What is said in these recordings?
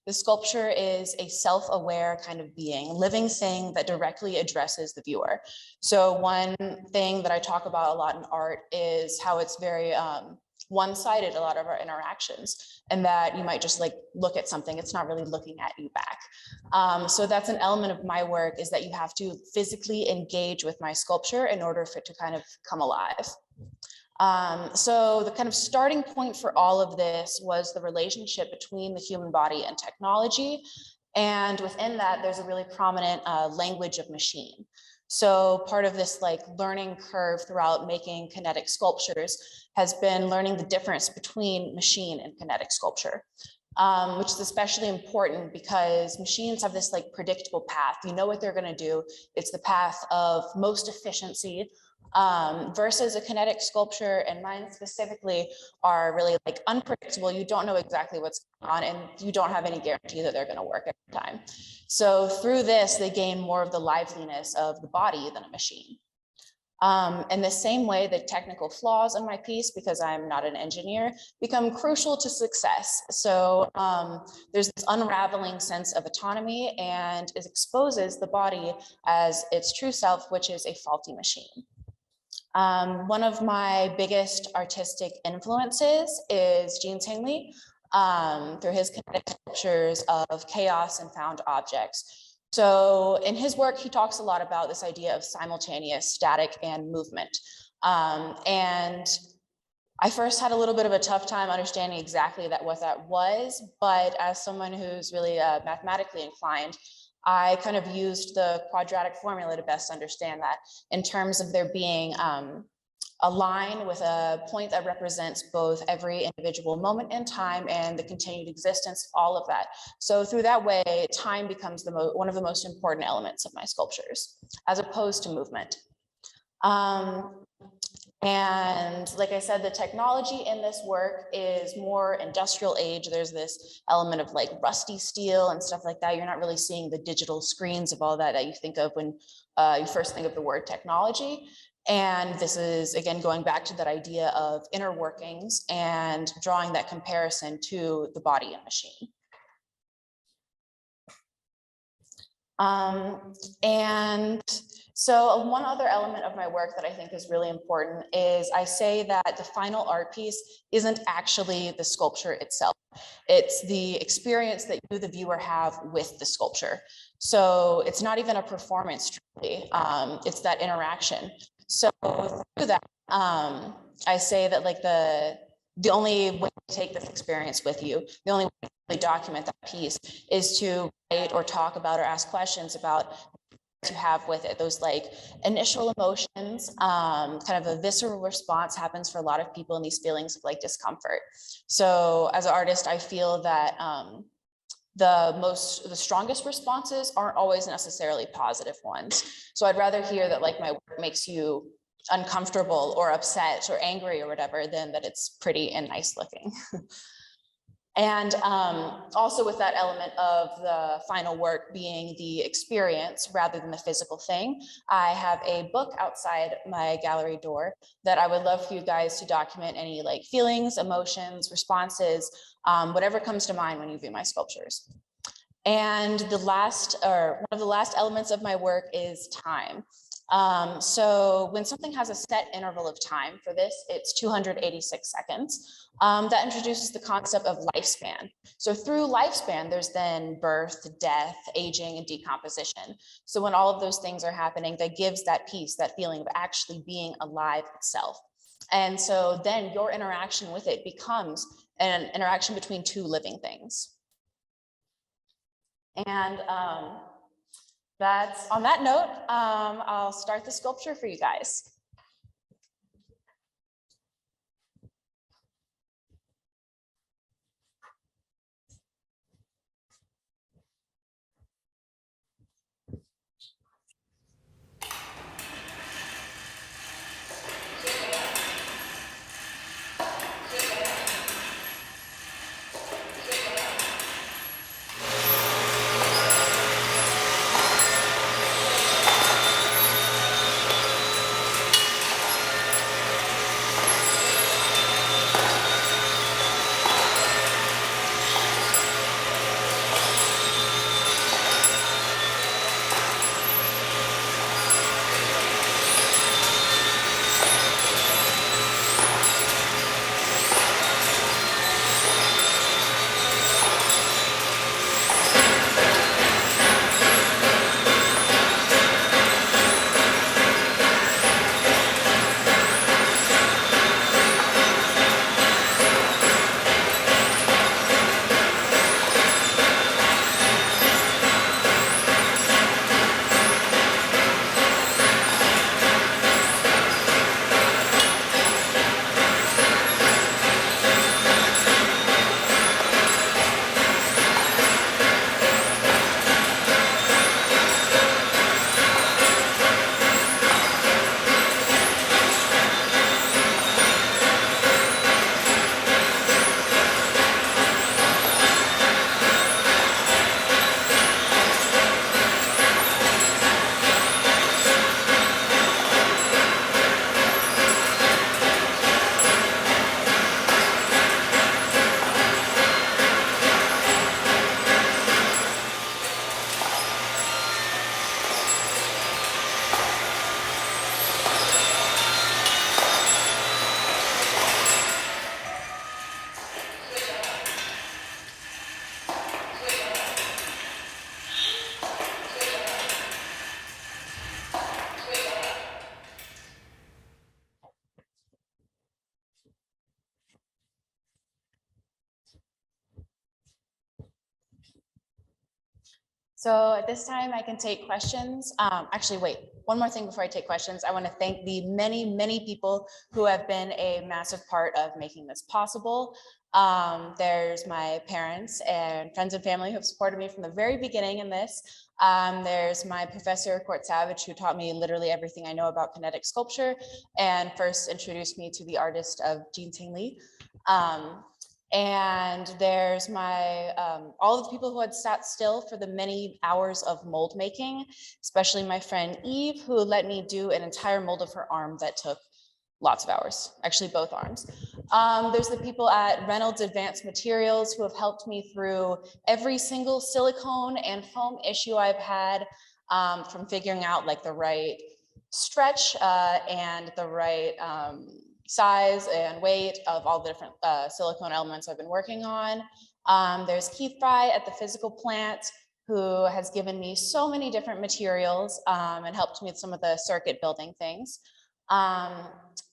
The sculpture is a self-aware kind of being, living thing that directly addresses the viewer. So one thing that I talk about a lot in art is how it's very one-sided, a lot of our interactions, and that you might just like look at something, it's not really looking at you back. So that's an element of my work, is that you have to physically engage with my sculpture in order for it to kind of come alive. So the kind of starting point for all of this was the relationship between the human body and technology. And within that, there's a really prominent language of machine. So part of this like learning curve throughout making kinetic sculptures has been learning the difference between machine and kinetic sculpture. Which is especially important because machines have this like predictable path. You know what they're going to do. It's the path of most efficiency, versus a kinetic sculpture, and mine specifically, are really like unpredictable. You don't know exactly what's going on, and you don't have any guarantee that they're going to work every time. So through this, they gain more of the liveliness of the body than a machine. In the same way, the technical flaws in my piece, because I'm not an engineer, become crucial to success. So there's this unraveling sense of autonomy, and it exposes the body as its true self, which is a faulty machine. One of my biggest artistic influences is Jean Tingley, through his kinetic sculptures of chaos and found objects. So in his work, he talks a lot about this idea of simultaneous static and movement. And I first had a little bit of a tough time understanding exactly what that was, but as someone who's really mathematically inclined, I kind of used the quadratic formula to best understand that, in terms of there being a line with a point that represents both every individual moment in time and the continued existence, all of that. So through that way, time becomes one of the most important elements of my sculptures, as opposed to movement. And like I said, the technology in this work is more industrial age. There's this element of like rusty steel and stuff like that. You're not really seeing the digital screens of all that you think of when you first think of the word technology. And this is, again, going back to that idea of inner workings and drawing that comparison to the body and machine. And so one other element of my work that I think is really important is I say that the final art piece isn't actually the sculpture itself. It's the experience that you, the viewer, have with the sculpture. So it's not even a performance, truly. It's that interaction. So through that, I say that like the only way to take this experience with you, the only way to really document that piece, is to write or talk about or ask questions about what you have with it. Those like initial emotions, kind of a visceral response happens for a lot of people in these feelings of like discomfort. So as an artist, I feel that the strongest responses aren't always necessarily positive ones. So I'd rather hear that like my work makes you uncomfortable or upset or angry or whatever than that it's pretty and nice looking. And also with that element of the final work being the experience rather than the physical thing, I have a book outside my gallery door that I would love for you guys to document any like feelings, emotions, responses, whatever comes to mind when you view my sculptures. And one of the last elements of my work is time. So when something has a set interval of time, for this, it's 286 seconds. That introduces the concept of lifespan. So through lifespan, there's then birth, death, aging, and decomposition. So when all of those things are happening, that gives that piece, that feeling of actually being alive itself. And so then your interaction with it becomes an interaction between two living things. And on that note, I'll start the sculpture for you guys. So at this time, I can take questions. Actually, wait, one more thing before I take questions. I want to thank the many, many people who have been a massive part of making this possible. There's my parents and friends and family who have supported me from the very beginning in this. There's my professor, Court Savage, who taught me literally everything I know about kinetic sculpture and first introduced me to the artist of Jean Ting Lee. And there's my, all of the people who had sat still for the many hours of mold making, especially my friend Eve, who let me do an entire mold of her arm that took lots of hours, actually both arms. There's the people at Reynolds Advanced Materials who have helped me through every single silicone and foam issue I've had, from figuring out like the right stretch and the right size and weight of all the different silicone elements I've been working on. There's Keith Fry at the physical plant, who has given me so many different materials and helped me with some of the circuit building things.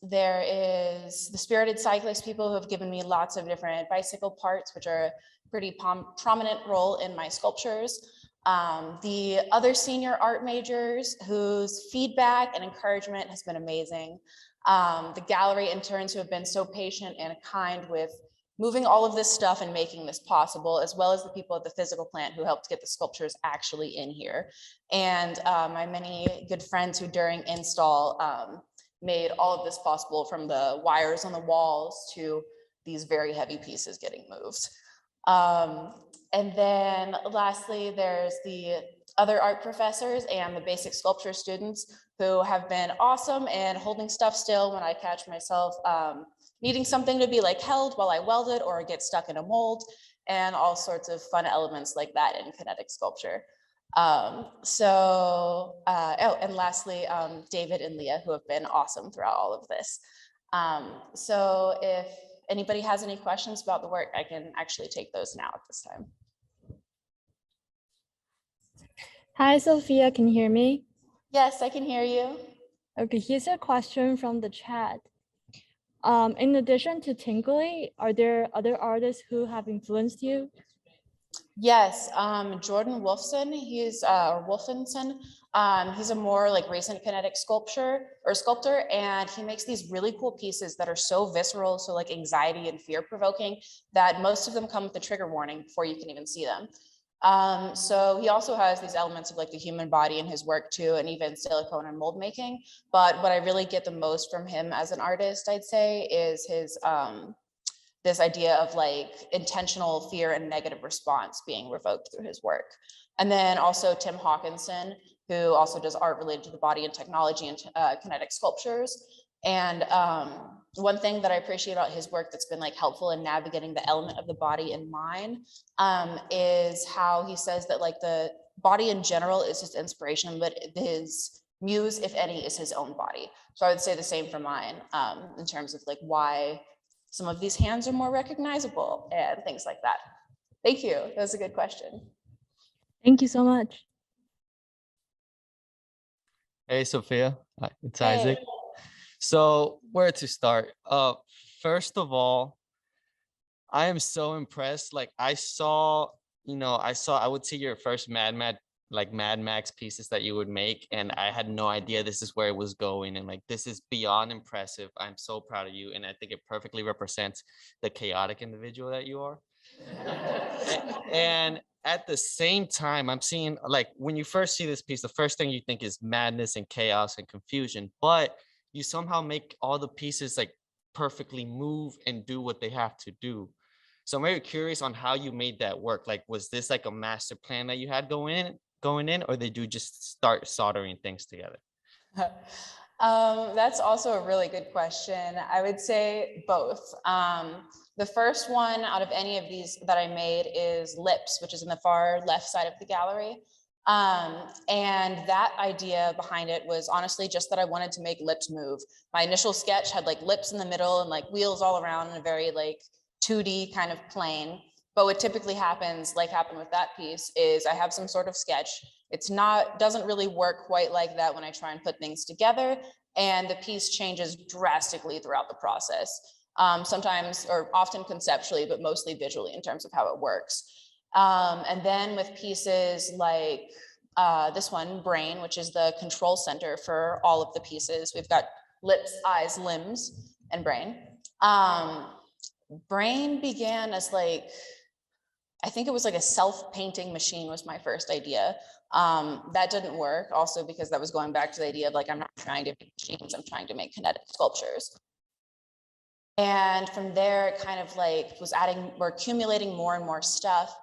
There is the Spirited Cyclist people who have given me lots of different bicycle parts, which are a pretty prominent role in my sculptures. The other senior art majors whose feedback and encouragement has been amazing. The gallery interns who have been so patient and kind with moving all of this stuff and making this possible, as well as the people at the physical plant who helped get the sculptures actually in here. And my many good friends who during install made all of this possible, from the wires on the walls to these very heavy pieces getting moved. And then lastly, there's the other art professors and the basic sculpture students who have been awesome and holding stuff still when I catch myself needing something to be like held while I weld it or get stuck in a mold, and all sorts of fun elements like that in kinetic sculpture. Oh, and lastly, David and Leah, who have been awesome throughout all of this. So if anybody has any questions about the work, I can actually take those now at this time. Hi, Sophia, can you hear me? Yes, I can hear you. Okay, here's a question from the chat. In addition to Tingley, are there other artists who have influenced you? Yes, Jordan Wolfson, or Wolfenson. He's a more like recent kinetic sculptor, and he makes these really cool pieces that are so visceral, so like anxiety and fear provoking, that most of them come with a trigger warning before you can even see them. So he also has these elements of like the human body in his work too, and even silicone and mold making. But what I really get the most from him as an artist, I'd say, is his this idea of like intentional fear and negative response being revoked through his work. And then also Tim Hawkinson, who also does art related to the body and technology and kinetic sculptures. And one thing that I appreciate about his work that's been like helpful in navigating the element of the body and mind is how he says that like the body in general is his inspiration, but his muse, if any, is his own body. So I would say the same for mine in terms of like why some of these hands are more recognizable and things like that. Thank you. That was a good question. Thank you so much. Hey, Sophia. Hi, it's Hey. Isaac. So where to start? First of all, I am so impressed. Like I would see your first Mad Max pieces that you would make, and I had no idea this is where it was going. And like, this is beyond impressive. I'm so proud of you. And I think it perfectly represents the chaotic individual that you are. And at the same time, I'm seeing like when you first see this piece, the first thing you think is madness and chaos and confusion, but you somehow make all the pieces like perfectly move and do what they have to do. So I'm very curious on how you made that work. Like, was this like a master plan that you had going in, or did you just start soldering things together? That's also a really good question. I would say both. The first one out of any of these that I made is Lips, which is in the far left side of the gallery. And that idea behind it was honestly just that I wanted to make lips move. My initial sketch had like lips in the middle and like wheels all around in a very like 2D kind of plane. But what typically happens, like happened with that piece, is I have some sort of sketch. Doesn't really work quite like that when I try and put things together, and the piece changes drastically throughout the process. Sometimes, or often conceptually, but mostly visually in terms of how it works. And then with pieces like this one, Brain, which is the control center for all of the pieces. We've got lips, eyes, limbs, and brain. Brain began as like, I think it was like a self-painting machine was my first idea. That didn't work also because that was going back to the idea of like, I'm not trying to make machines, I'm trying to make kinetic sculptures. And from there, it kind of like was we're accumulating more and more stuff.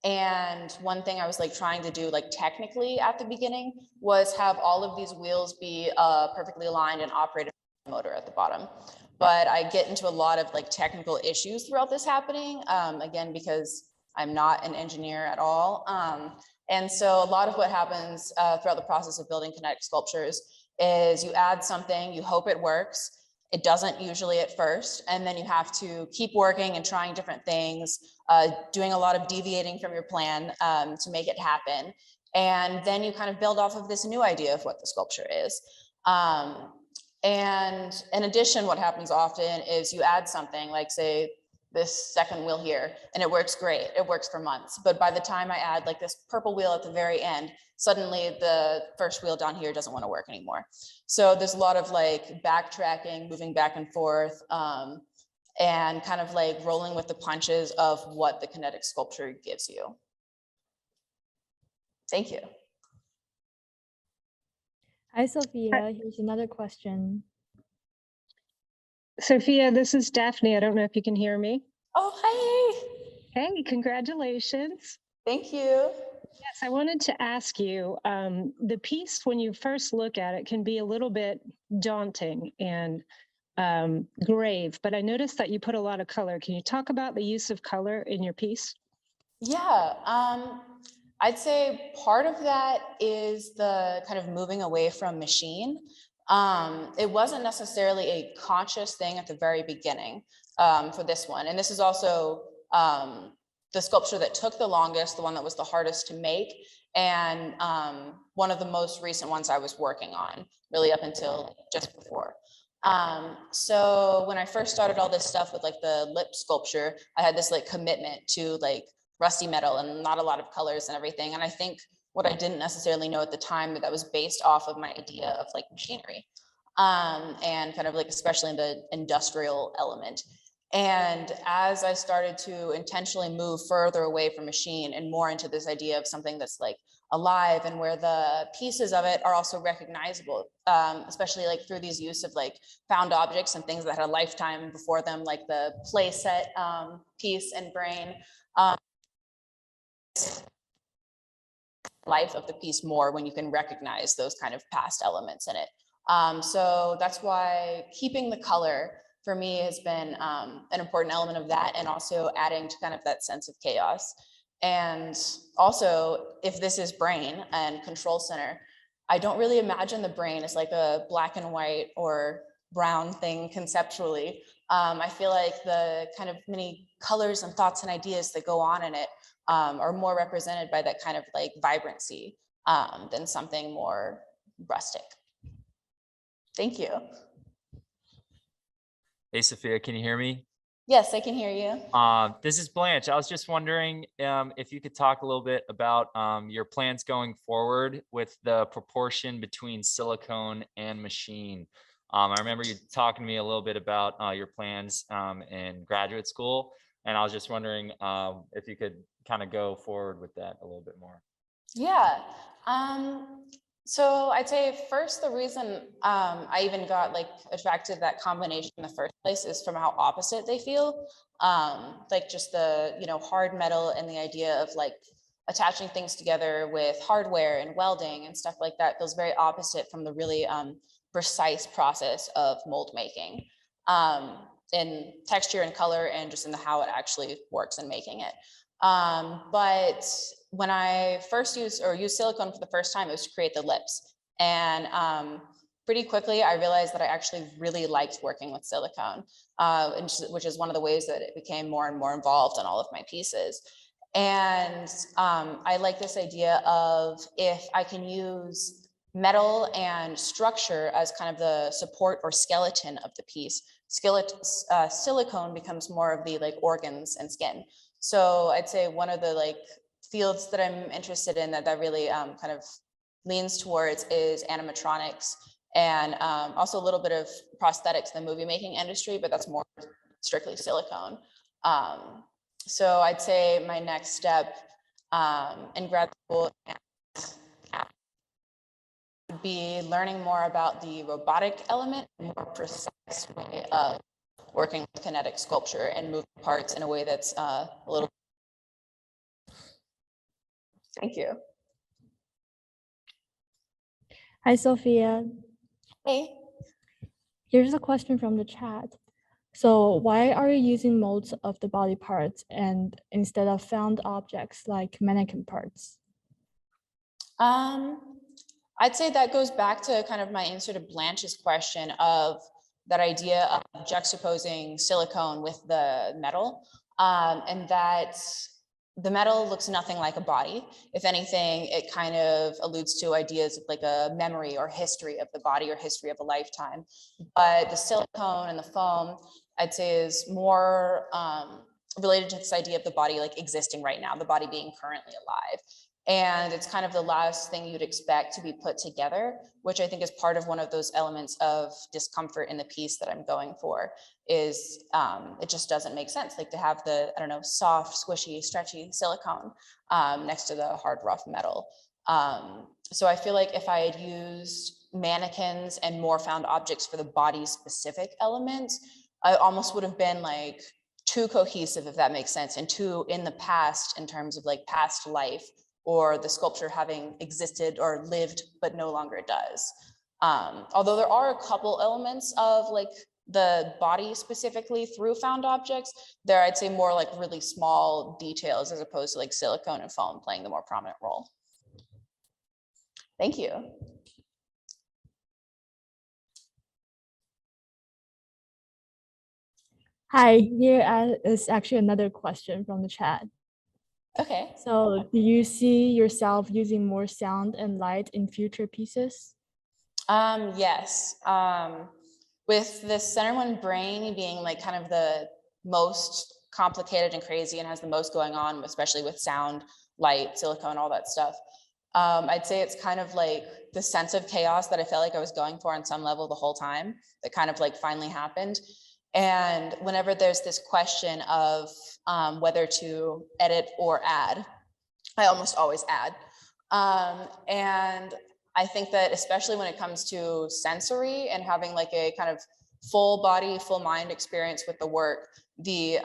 And one thing I was like trying to do like technically at the beginning was have all of these wheels be perfectly aligned and operated by a motor at the bottom. But I get into a lot of like technical issues throughout this happening, again, because I'm not an engineer at all. And so a lot of what happens throughout the process of building kinetic sculptures is you add something, you hope it works. It doesn't usually at first, and then you have to keep working and trying different things, doing a lot of deviating from your plan to make it happen. And then you kind of build off of this new idea of what the sculpture is. And in addition, what happens often is you add something like, say, this second wheel here, and it works great. It works for months. But by the time I add like this purple wheel at the very end, suddenly the first wheel down here doesn't want to work anymore. So there's a lot of like backtracking, moving back and forth, and kind of like rolling with the punches of what the kinetic sculpture gives you. Thank you. Hi, Sophia. Here's another question. Sophia, this is Daphne. I don't know if you can hear me. Oh, hey. Hey, congratulations. Thank you. Yes, I wanted to ask you, the piece, when you first look at it, can be a little bit daunting and grave, but I noticed that you put a lot of color. Can you talk about the use of color in your piece? Yeah, I'd say part of that is the kind of moving away from machine. It wasn't necessarily a conscious thing at the very beginning for this one. And this is also the sculpture that took the longest, the one that was the hardest to make, and one of the most recent ones I was working on, really up until just before. So when I first started all this stuff with like the lip sculpture, I had this like commitment to like rusty metal and not a lot of colors and everything. And I think what I didn't necessarily know at the time, that was based off of my idea of like machinery and kind of like, especially in the industrial element. And as I started to intentionally move further away from machine and more into this idea of something that's like alive and where the pieces of it are also recognizable, especially like through these use of like found objects and things that had a lifetime before them, like the play set piece and Brain. Life of the piece more when you can recognize those kind of past elements in it. So that's why keeping the color for me has been an important element of that, and also adding to kind of that sense of chaos. And also, if this is Brain and control center, I don't really imagine the brain as like a black and white or brown thing conceptually. I feel like the kind of many colors and thoughts and ideas that go on in it are more represented by that kind of like vibrancy than something more rustic. Thank you. Hey, Sophia, can you hear me? Yes, I can hear you. This is Blanche. I was just wondering if you could talk a little bit about your plans going forward with the proportion between silicone and machine. I remember you talking to me a little bit about your plans in graduate school, and I was just wondering if you could kind of go forward with that a little bit more. Yeah. So I'd say first, the reason I even got like attracted to that combination in the first place is from how opposite they feel. Like just the, hard metal and the idea of like attaching things together with hardware and welding and stuff like that feels very opposite from the really precise process of mold making in texture and color and just in how it actually works in making it. But when I first used silicone for the first time, it was to create the lips. And pretty quickly, I realized that I actually really liked working with silicone, which is one of the ways that it became more and more involved in all of my pieces. And I like this idea of if I can use metal and structure as kind of the support or skeleton of the piece, silicone becomes more of the like organs and skin. So I'd say one of the like fields that I'm interested in that really kind of leans towards is animatronics, and also a little bit of prosthetics in the movie making industry, but that's more strictly silicone. So I'd say my next step in grad school would be learning more about the robotic element, a more precise way of working with kinetic sculpture and moving parts in a way that's a little. Thank you. Hi, Sophia. Hey. Here's a question from the chat. So why are you using molds of the body parts and instead of found objects like mannequin parts? I'd say that goes back to kind of my answer to Blanche's question of that idea of juxtaposing silicone with the metal, and that the metal looks nothing like a body. If anything, it kind of alludes to ideas of like a memory or history of the body or history of a lifetime. But the silicone and the foam, I'd say, is more related to this idea of the body like existing right now, the body being currently alive. And it's kind of the last thing you'd expect to be put together, which I think is part of one of those elements of discomfort in the piece that I'm going for, is it just doesn't make sense, like to have the, I don't know, soft, squishy, stretchy silicone next to the hard, rough metal. So I feel like if I had used mannequins and more found objects for the body specific elements, I almost would have been like too cohesive, if that makes sense, and too in the past in terms of like past life, or the sculpture having existed or lived, but no longer does. Although there are a couple elements of like the body specifically through found objects, there I'd say more like really small details as opposed to like silicone and foam playing the more prominent role. Thank you. Hi, here is actually another question from the chat. Okay. So do you see yourself using more sound and light in future pieces? Yes. With the center one brain being like kind of the most complicated and crazy and has the most going on, especially with sound, light, silicone, all that stuff. I'd say it's kind of like the sense of chaos that I felt like I was going for on some level the whole time that kind of like finally happened. And whenever there's this question of whether to edit or add, I almost always add. And I think that especially when it comes to sensory and having like a kind of full body, full mind experience with the work, the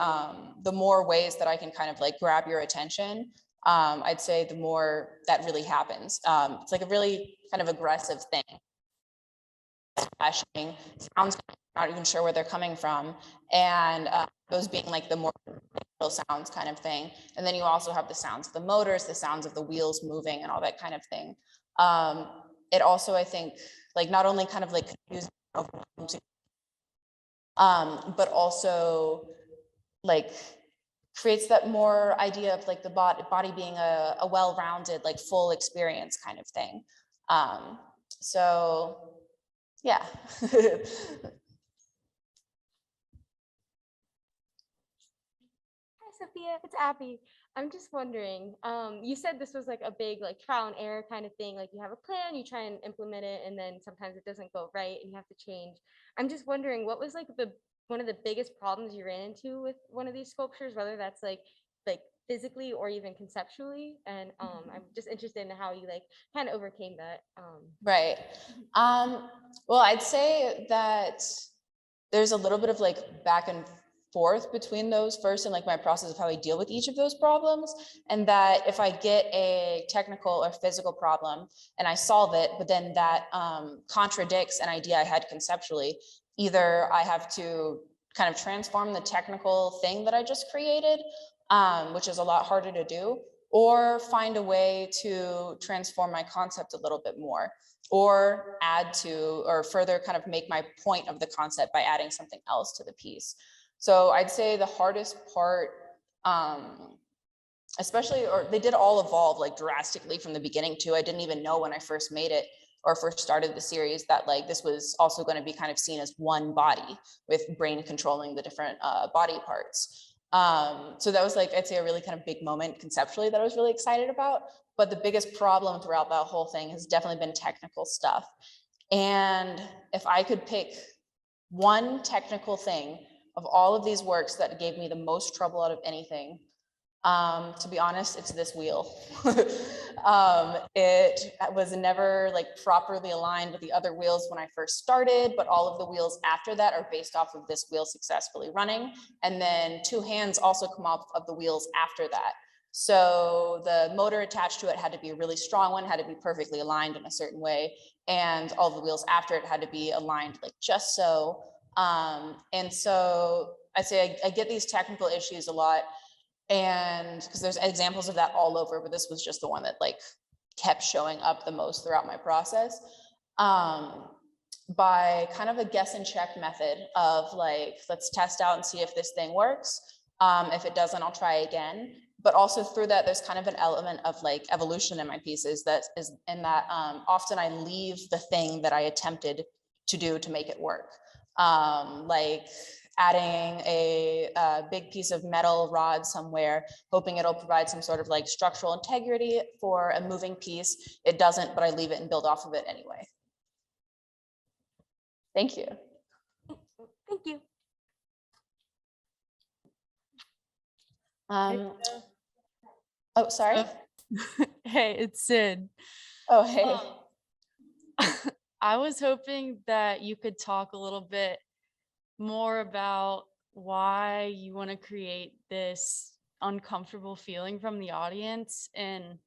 more ways that I can kind of like grab your attention, I'd say the more that really happens. It's like a really kind of aggressive thing. Flashing sounds, not even sure where they're coming from, and those being like the more sounds kind of thing. And then you also have the sounds of the motors, the sounds of the wheels moving and all that kind of thing. It also, I think, like not only kind of like confusing, but also like creates that more idea of like the body being a well-rounded, like full experience kind of thing. So yeah. Sophia, it's Abby. I'm just wondering, you said this was like a big like trial and error kind of thing. Like you have a plan, you try and implement it, and then sometimes it doesn't go right and you have to change. I'm just wondering, what was like one of the biggest problems you ran into with one of these sculptures, whether that's like physically or even conceptually? And I'm just interested in how you like kind of overcame that. Right. Well, I'd say that there's a little bit of like back and forth between those first and like my process of how I deal with each of those problems. And that if I get a technical or physical problem and I solve it, but then that contradicts an idea I had conceptually, either I have to kind of transform the technical thing that I just created, which is a lot harder to do, or find a way to transform my concept a little bit more, or add to or further kind of make my point of the concept by adding something else to the piece. So I'd say the hardest part, especially, or they did all evolve like drastically from the beginning too. I didn't even know when I first made it or first started the series that like this was also going to be kind of seen as one body with brain controlling the different body parts. So that was like, I'd say a really kind of big moment conceptually that I was really excited about. But the biggest problem throughout that whole thing has definitely been technical stuff. And if I could pick one technical thing of all of these works that gave me the most trouble out of anything, to be honest, it's this wheel. It was never like properly aligned with the other wheels when I first started, but all of the wheels after that are based off of this wheel successfully running. And then two hands also come off of the wheels after that. So the motor attached to it had to be a really strong one, had to be perfectly aligned in a certain way. And all the wheels after it had to be aligned like just so. And so I'd say I get these technical issues a lot, and because there's examples of that all over, but this was just the one that like kept showing up the most throughout my process. By kind of a guess and check method of like, let's test out and see if this thing works. If it doesn't, I'll try again. But also through that, there's kind of an element of like evolution in my pieces that is in that often I leave the thing that I attempted to do to make it work. Like adding a big piece of metal rod somewhere, hoping it'll provide some sort of like structural integrity for a moving piece. It doesn't, but I leave it and build off of it anyway. Thank you. Thank you. Oh, sorry. Hey, it's Sid. Oh, hey. I was hoping that you could talk a little bit more about why you want to create this uncomfortable feeling from the audience, and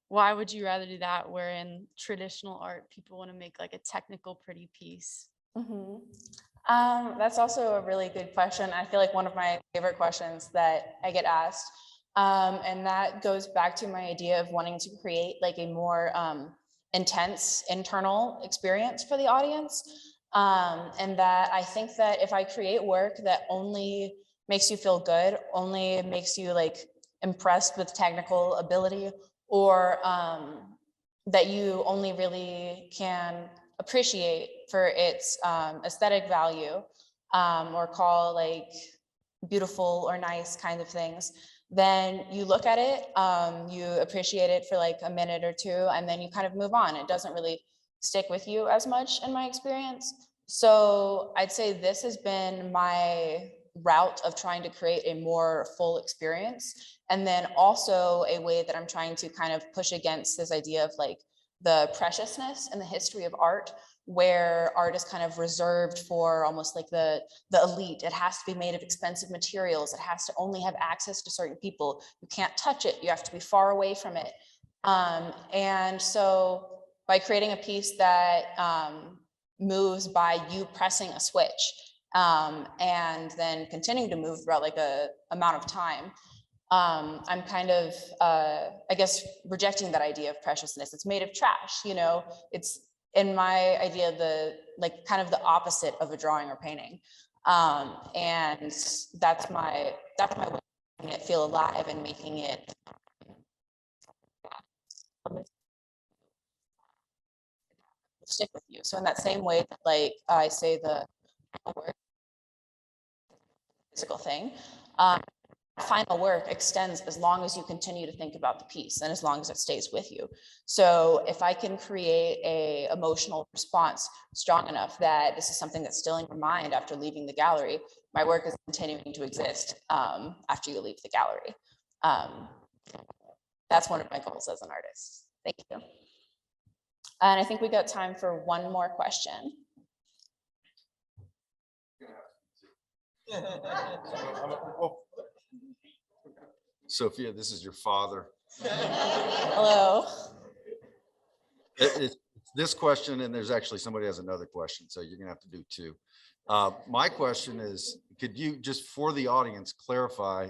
why would you rather do that where in traditional art people want to make like a technical pretty piece? That's also a really good question. I feel like one of my favorite questions that I get asked. And that goes back to my idea of wanting to create like a more intense internal experience for the audience. And that I think that if I create work that only makes you feel good, only makes you like impressed with technical ability, or that you only really can appreciate for its aesthetic value, or call like beautiful or nice kind of things, then you look at it, you appreciate it for like a minute or two, and then you kind of move on. It doesn't really stick with you as much in my experience. So I'd say this has been my route of trying to create a more full experience. And then also a way that I'm trying to kind of push against this idea of like the preciousness and the history of art, where art is kind of reserved for almost like the elite. It has to be made of expensive materials. It has to only have access to certain people. You can't touch it. You have to be far away from it. And so by creating a piece that moves by you pressing a switch, and then continuing to move throughout like a amount of time, I'm kind of, I guess, rejecting that idea of preciousness. It's made of trash, you know, it's in my idea, the like kind of the opposite of a drawing or painting. And that's my way of making it feel alive and making it stick with you. So in that same way, that, like I say the physical thing, final work extends as long as you continue to think about the piece and as long as it stays with you. So if I can create a emotional response strong enough that this is something that's still in your mind after leaving the gallery, my work is continuing to exist after you leave the gallery. That's one of my goals as an artist. Thank you. And I think we got time for one more question. Sophia, this is your father. Hello. It's this question, and there's actually somebody has another question, so you're gonna have to do two. My question is, could you just for the audience clarify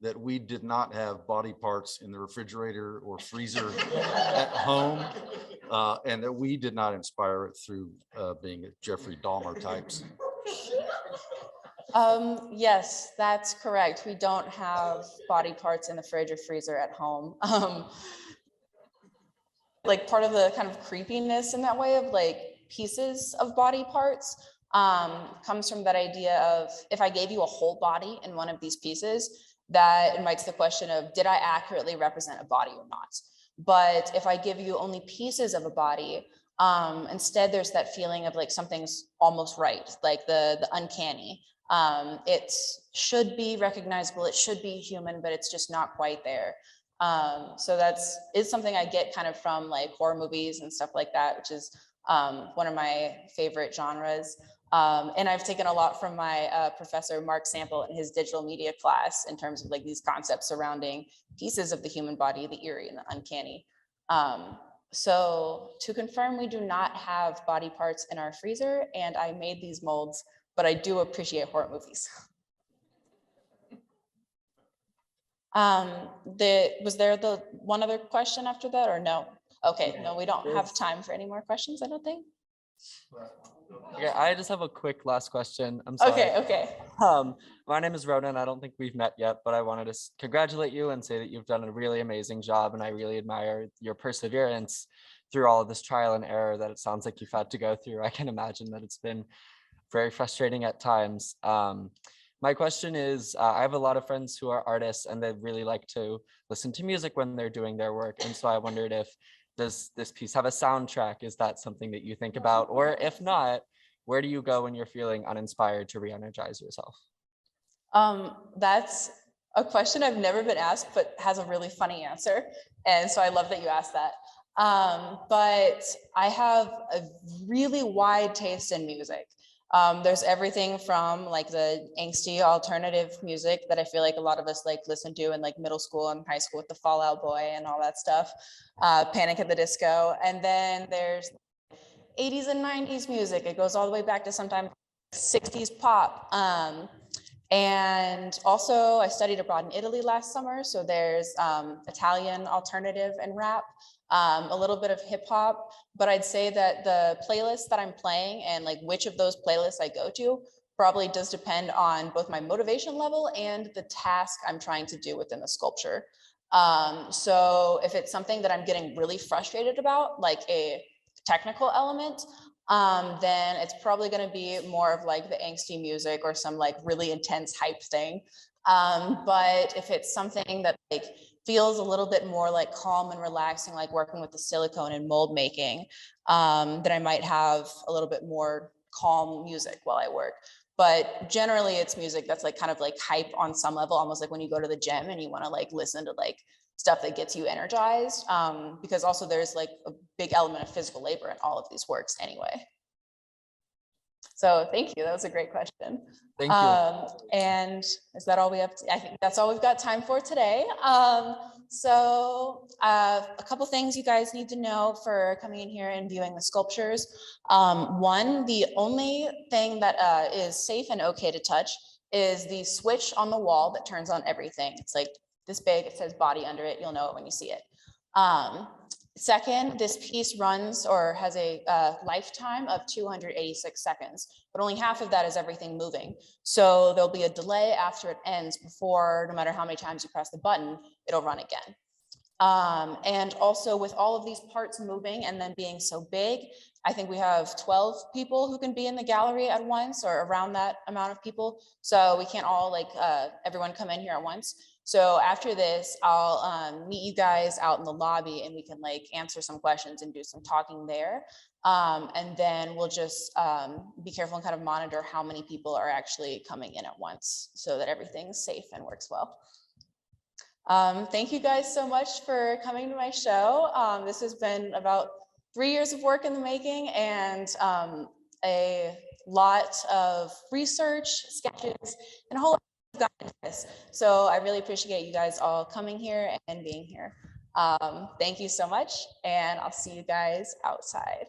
that we did not have body parts in the refrigerator or freezer at home, and that we did not inspire it through being Jeffrey Dahmer types? Yes, that's correct. We don't have body parts in the fridge or freezer at home. Like part of the kind of creepiness in that way of like pieces of body parts comes from that idea of if I gave you a whole body in one of these pieces, that invites the question of, did I accurately represent a body or not? But if I give you only pieces of a body, instead there's that feeling of like something's almost right, like the uncanny. It should be recognizable, it should be human, but it's just not quite there. So is something I get kind of from like horror movies and stuff like that, which is one of my favorite genres. And I've taken a lot from my professor, Mark Sample, in his digital media class in terms of like these concepts surrounding pieces of the human body, the eerie and the uncanny. So to confirm, we do not have body parts in our freezer, and I made these molds, but I do appreciate horror movies. Was there the one other question after that or no? Okay, no, we don't have time for any more questions, I don't think. Okay, I just have a quick last question. I'm sorry. Okay. My name is Ronan. I don't think we've met yet, but I wanted to congratulate you and say that you've done a really amazing job, and I really admire your perseverance through all of this trial and error that it sounds like you've had to go through. I can imagine that it's been very frustrating at times. My question is, I have a lot of friends who are artists and they really like to listen to music when they're doing their work. And so I wondered if, does this piece have a soundtrack? Is that something that you think about? Or if not, where do you go when you're feeling uninspired to re-energize yourself? That's a question I've never been asked, but has a really funny answer. And so I love that you asked that. But I have a really wide taste in music. There's everything from like the angsty alternative music that I feel like a lot of us like listen to in like middle school and high school with the Fall Out Boy and all that stuff, Panic at the Disco. And then there's 80s and 90s music. It goes all the way back to sometimes 60s pop. And also I studied abroad in Italy last summer. So there's Italian alternative and rap. A little bit of hip hop, but I'd say that the playlist that I'm playing and like which of those playlists I go to probably does depend on both my motivation level and the task I'm trying to do within the sculpture. So if it's something that I'm getting really frustrated about, like a technical element, then it's probably going to be more of like the angsty music or some like really intense hype thing. But if it's something that like feels a little bit more like calm and relaxing, like working with the silicone and mold making, then I might have a little bit more calm music while I work. But generally it's music that's like kind of like hype on some level, almost like when you go to the gym and you want to like listen to like stuff that gets you energized, because also there's like a big element of physical labor in all of these works anyway. So thank you, that was a great question. Thank you. And is that all we have? I think that's all we've got time for today. So a couple things you guys need to know for coming in here and viewing the sculptures. One, the only thing that is safe and okay to touch is the switch on the wall that turns on everything. It's like this big, it says body under it. You'll know it when you see it. Second, this piece runs or has a lifetime of 286 seconds, but only half of that is everything moving. So there'll be a delay after it ends before, no matter how many times you press the button, it'll run again. And also with all of these parts moving and then being so big, I think we have 12 people who can be in the gallery at once or around that amount of people. So we can't all like everyone come in here at once. So after this, I'll meet you guys out in the lobby and we can like answer some questions and do some talking there. And then we'll just be careful and kind of monitor how many people are actually coming in at once so that everything's safe and works well. Thank you guys so much for coming to my show. This has been about 3 years of work in the making and a lot of research, sketches, and a whole lot of guidance. So I really appreciate you guys all coming here and being here. Thank you so much, and I'll see you guys outside.